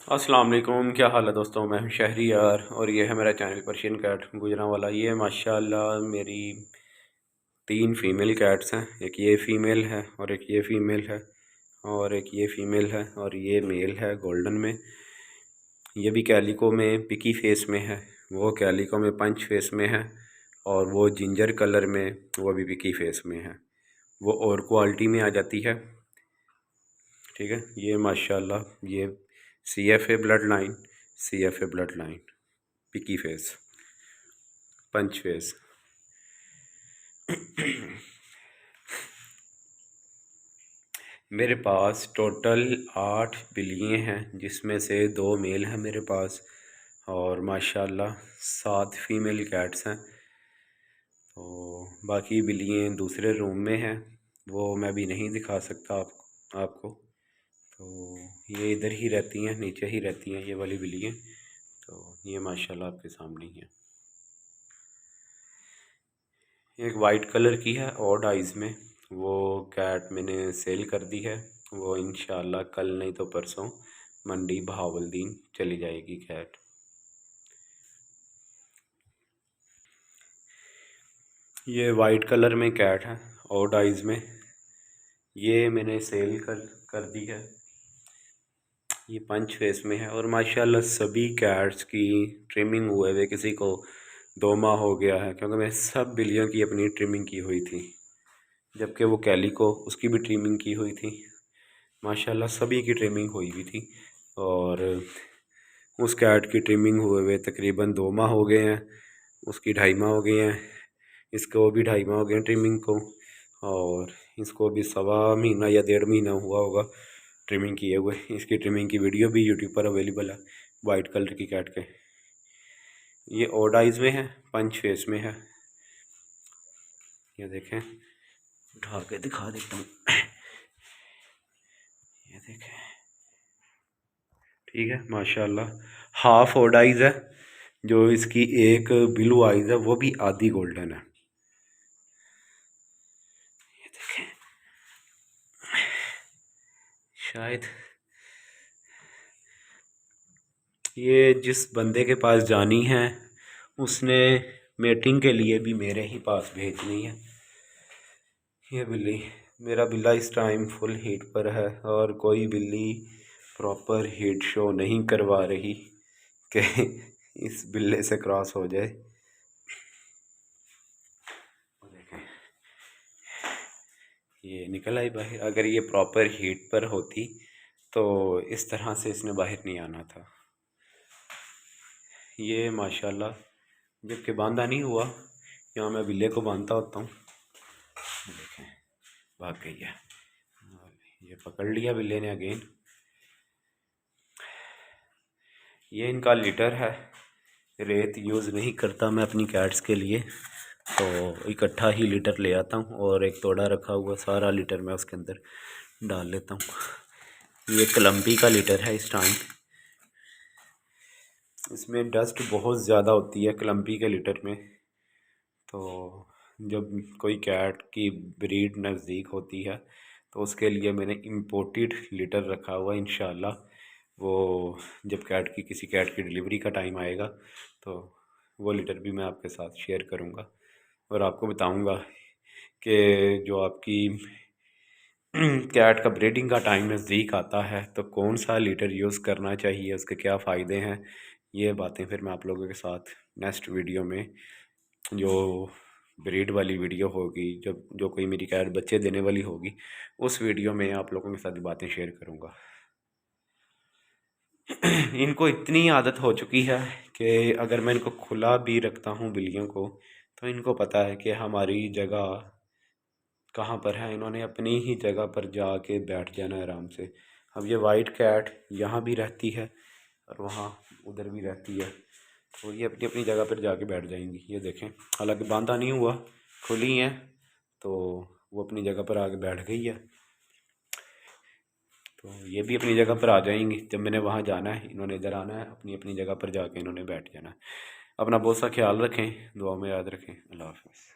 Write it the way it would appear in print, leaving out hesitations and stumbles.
अस्सलाम वालेकुम, क्या हाल है दोस्तों। मैं हूं शहरियार और ये है मेरा चैनल पर्शियन कैट गुजरांवाला। ये माशाल्लाह मेरी 3 फ़ीमेल कैट्स हैं। एक ये फ़ीमेल है और एक ये फ़ीमेल है और एक ये फ़ीमेल है और ये मेल है गोल्डन में। ये भी कैलिको में पिकी फेस में है, वो कैलिको में पंच फेस में है और वो जिंजर कलर में वो भी पिकी फेस में है। वो और क्वालिटी में आ जाती है। ठीक है, ये माशाल्लाह ये CFA ब्लड लाइन पिकी फेस पंच फेस। मेरे पास टोटल 8 बिल्लियाँ हैं, जिसमें से 2 मेल हैं मेरे पास और माशाल्लाह 7 फीमेल कैट्स हैं। तो बाकी बिल्लियाँ दूसरे रूम में हैं, वो मैं भी नहीं दिखा सकता आपको। तो ये इधर ही रहती हैं, नीचे ही रहती हैं ये वाली बिल्लियाँ। तो ये माशाल्लाह आपके सामने ही है। एक वाइट कलर की है ऑड आइज़ में, वो कैट मैंने सेल कर दी है। वो इंशाल्लाह कल नहीं तो परसों मंडी बहावलदीन चली जाएगी कैट। ये वाइट कलर में कैट है ऑड आइज़ में, ये मैंने सेल कर दी है। ये पंच फेस में है और माशाल्लाह सभी कैट्स की ट्रिमिंग हुए हुए, किसी को 2 माह हो गया है, क्योंकि मैं सब बिल्लियों की अपनी ट्रिमिंग की हुई थी। जबकि वो कैलिको उसकी भी ट्रिमिंग की हुई थी। माशाल्लाह सभी की ट्रिमिंग हुई हुई थी और उस कैट की ट्रिमिंग हुए हुए तकरीबन 2 माह हो गए हैं, उसकी 2.5 माह हो गए हैं, इसको भी 2.5 माह हो गए हैं ट्रिमिंग को, और इसको भी 1.25 महीना या 1.5 महीना हुआ होगा ट्रिमिंग किए हुए। इसकी ट्रिमिंग की वीडियो भी यूट्यूब पर अवेलेबल है। वाइट कलर की कैट के ये ऑड आइज़ में है, पंच फेस में है। ये देखें, उठा के दिखा देता हूँ। ये देखें, ठीक है माशाल्लाह हाफ ऑड आइज़ है। जो इसकी एक ब्लू आइज़ है वो भी आधी गोल्डन है। ये देखें, शायद ये जिस बंदे के पास जानी है उसने मेटिंग के लिए भी मेरे ही पास भेजनी है। ये बिल्ली, मेरा बिल्ला इस टाइम फुल हीट पर है और कोई बिल्ली प्रॉपर हीट शो नहीं करवा रही कि इस बिल्ले से क्रॉस हो जाए। देखें, ये निकल आई बाहर। अगर ये प्रॉपर हीट पर होती तो इस तरह से इसने बाहर नहीं आना था। ये माशाल्लाह जबकि बांधा नहीं हुआ, यहाँ मैं बिल्ले को बांधता होता हूँ। देखें, भाग गई है, ये पकड़ लिया बिल्ले ने अगेन। ये इनका लीटर है, रेत यूज़ नहीं करता मैं अपनी कैट्स के लिए, तो इकट्ठा ही लीटर ले आता हूँ और एक तोड़ा रखा हुआ, सारा लीटर मैं उसके अंदर डाल लेता हूँ। ये कोलंबी का लीटर है इस टाइम। इसमें डस्ट बहुत ज़्यादा होती है कोलंबी के लीटर में, तो जब कोई कैट की ब्रीड नज़दीक होती है तो उसके लिए मैंने इम्पोर्टेड लीटर रखा हुआ है। इंशाल्लाह वो जब किसी कैट की डिलीवरी का टाइम आएगा तो वो लीटर भी मैं आपके साथ शेयर करूँगा और आपको बताऊँगा कि जो आपकी कैट का ब्रीडिंग का टाइम नज़दीक आता है तो कौन सा लीटर यूज़ करना चाहिए, उसके क्या फ़ायदे हैं। ये बातें फिर मैं आप लोगों के साथ नेक्स्ट वीडियो में, जो ब्रीड वाली वीडियो होगी, जब जो कोई मेरी कैट बच्चे देने वाली होगी, उस वीडियो में आप लोगों के साथ बातें शेयर करूँगा। इनको इतनी आदत हो चुकी है कि अगर मैं इनको खुला भी रखता हूँ बिल्लियों को, तो इनको पता है कि हमारी जगह कहाँ पर है। इन्होंने अपनी ही जगह पर जाके बैठ जाना है आराम से। अब ये वाइट कैट यहाँ भी रहती है और वहाँ उधर भी रहती है, तो ये अपनी अपनी जगह पर जाके बैठ जाएंगी। ये देखें, हालांकि बांधा नहीं हुआ, खुली हैं, तो वो अपनी जगह पर आके बैठ गई है। तो ये भी अपनी जगह पर आ जाएंगी। जब मैंने वहाँ जाना है, इन्होंने इधर आना है, अपनी अपनी जगह पर जाके इन्होंने बैठ जाना है। अपना बहुत सा ख्याल रखें, दुआ में याद रखें। अल्लाह हाफ़िज़।